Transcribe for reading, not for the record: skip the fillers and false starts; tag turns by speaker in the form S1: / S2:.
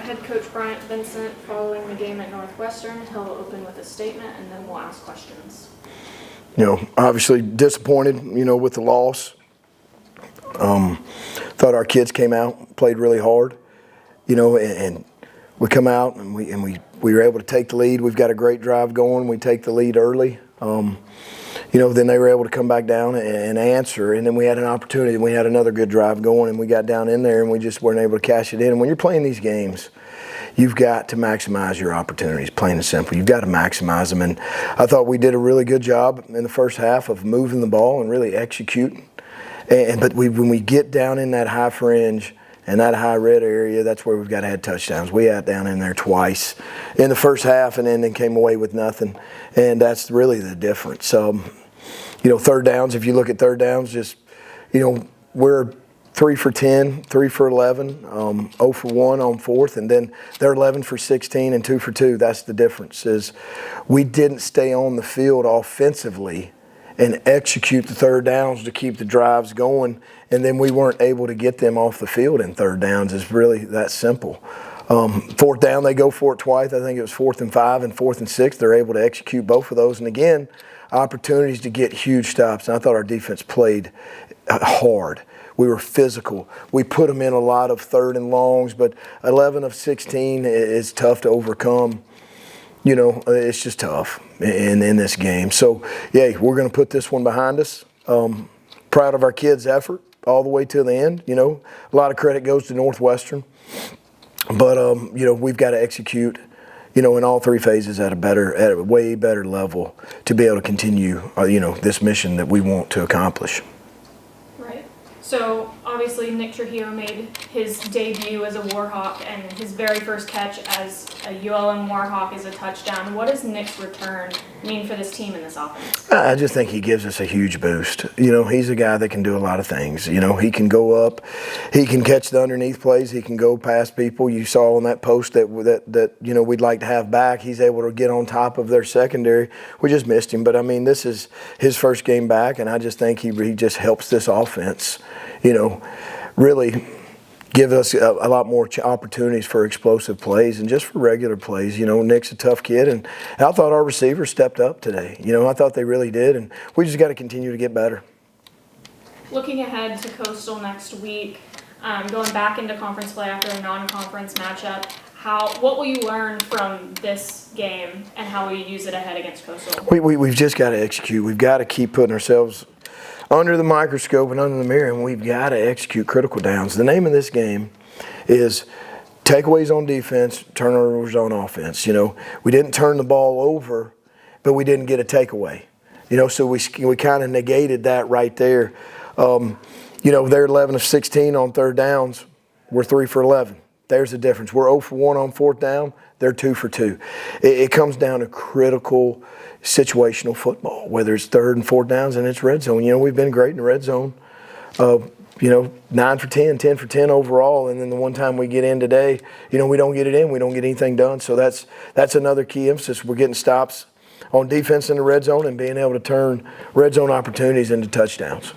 S1: head coach Bryant Vincent following the game at Northwestern. He'll open with a statement and then we'll ask questions.
S2: Obviously disappointed, with the loss. Thought our kids came out, played really hard, and we come out and we were able to take the lead. We've got a great drive going. We take the lead early. Then they were able to come back down and answer, and then we had an opportunity. We had another good drive going, and we got down in there, and we just weren't able to cash it in. And when you're playing these games, you've got to maximize your opportunities, plain and simple. You've got to maximize them, and I thought we did a really good job in the first half of moving the ball and really executing. But when we get down in that high fringe and that high red area, that's where we've got to have touchdowns. We had down in there twice in the first half and then came away with nothing, and that's really the difference. Third downs, if you look at third downs, we're 3 for 10, 3 for 11, 0 for 1 on fourth, and then they're 11 for 16 and 2 for 2. That's the difference, is we didn't stay on the field offensively and execute the third downs to keep the drives going, and then we weren't able to get them off the field in third downs. It's really that simple. Fourth down, they go for it twice. I think it was 4th and 5 and 4th and 6. They're able to execute both of those. And again, opportunities to get huge stops. And I thought our defense played hard. We were physical. We put them in a lot of third and longs, but 11 of 16 is tough to overcome. It's just tough in this game. So, we're going to put this one behind us. Proud of our kids' effort all the way to the end. A lot of credit goes to Northwestern. But, we've got to execute, in all three phases at a way better level to be able to continue, this mission that we want to accomplish.
S1: Right. So, obviously, Nick Trujillo made his debut as a Warhawk, and his very first catch as a ULM Warhawk is a touchdown. What does Nick's return mean for this team and this offense?
S2: I just think he gives us a huge boost. He's a guy that can do a lot of things. He can go up, he can catch the underneath plays, he can go past people. You saw on that post that we'd like to have back. He's able to get on top of their secondary. We just missed him, but this is his first game back, and I just think he just helps this offense, really give us a lot more opportunities for explosive plays and just for regular plays. Nick's a tough kid, and I thought our receivers stepped up today. I thought they really did, and we just got to continue to get better.
S1: Looking ahead to Coastal next week, going back into conference play after a non-conference matchup, what will you learn from this game, and how will you use it ahead against Coastal?
S2: We've just got to execute. We've got to keep putting ourselves under the microscope and under the mirror, and we've got to execute critical downs. The name of this game is takeaways on defense, turnovers on offense. We didn't turn the ball over, but we didn't get a takeaway. So we kind of negated that right there. They're 11 of 16 on third downs. We're 3 for 11. There's the difference. We're 0 for 1 on fourth down. They're 2 for 2. It comes down to critical situational football, whether it's third and fourth downs and it's red zone. We've been great in the red zone. 9 for 10, 10 for 10 overall, and then the one time we get in today, we don't get it in, we don't get anything done. So that's another key emphasis. We're getting stops on defense in the red zone and being able to turn red zone opportunities into touchdowns.